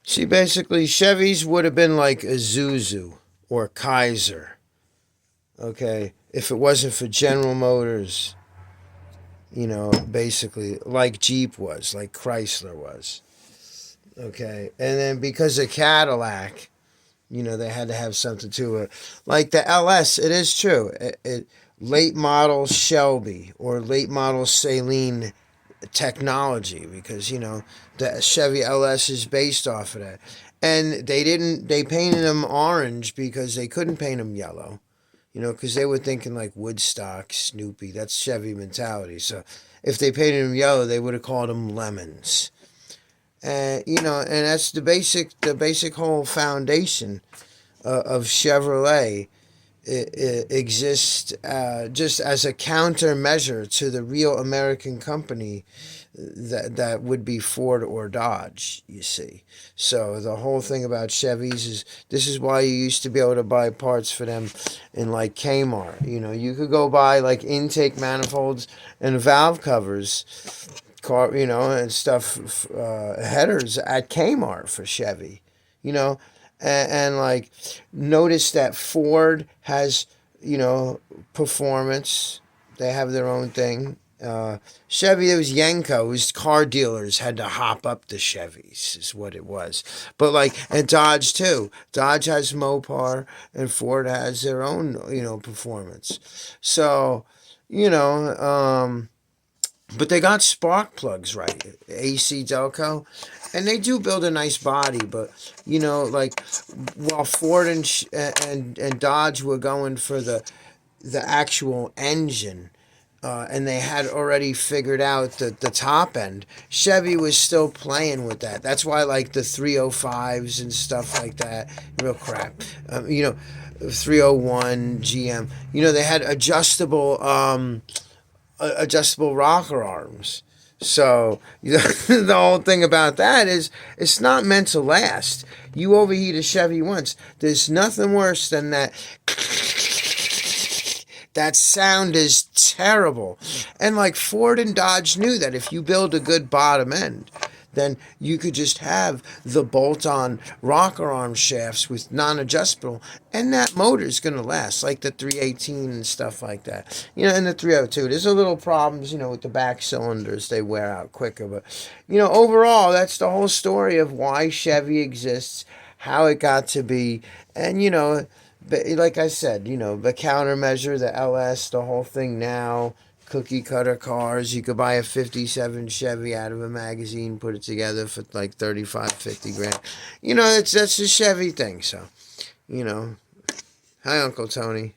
See, basically, Chevys would have been like Isuzu or Kaiser, okay, if it wasn't for General Motors, basically, like Jeep was, like Chrysler was, okay, and then because of Cadillac, they had to have something to it. Like the LS, it is true. Late model Shelby or late model Saleen technology, because the Chevy LS is based off of that. And they painted them orange because they couldn't paint them yellow. Because they were thinking like Woodstock, Snoopy. That's Chevy mentality. So if they painted them yellow, they would have called them lemons. And that's the basic whole foundation of Chevrolet. It exists just as a countermeasure to the real American company that would be Ford or Dodge, you see. So the whole thing about Chevys is this is why you used to be able to buy parts for them in like Kmart. You could go buy like intake manifolds and valve covers, and stuff, headers at Kmart for Chevy, and like notice that Ford has, performance. They have their own thing. Chevy, it was Yenko, whose car dealers had to hop up the Chevys, is what it was. But like, and Dodge too. Dodge has Mopar, and Ford has their own, performance. So, but they got spark plugs right, AC Delco, and they do build a nice body. But like while Ford and Dodge were going for the actual engine, and they had already figured out the top end. Chevy was still playing with that. That's why, like, the 305s and stuff like that, real crap. 301 GM. They had adjustable rocker arms. So the whole thing about that is it's not meant to last. You overheat a Chevy once. There's nothing worse than that. That sound is terrible. And like Ford and Dodge knew that if you build a good bottom end, then you could just have the bolt-on rocker arm shafts with non-adjustable, and that motor is going to last, like the 318 and stuff like that. And the 302. There's a little problems, with the back cylinders. They wear out quicker. But, overall, that's the whole story of why Chevy exists, how it got to be, and, but like I said, the countermeasure, the LS, the whole thing now, cookie cutter cars. You could buy a 57 Chevy out of a magazine, put it together for like 35, 50 grand. That's a Chevy thing. So, hi, Uncle Tony.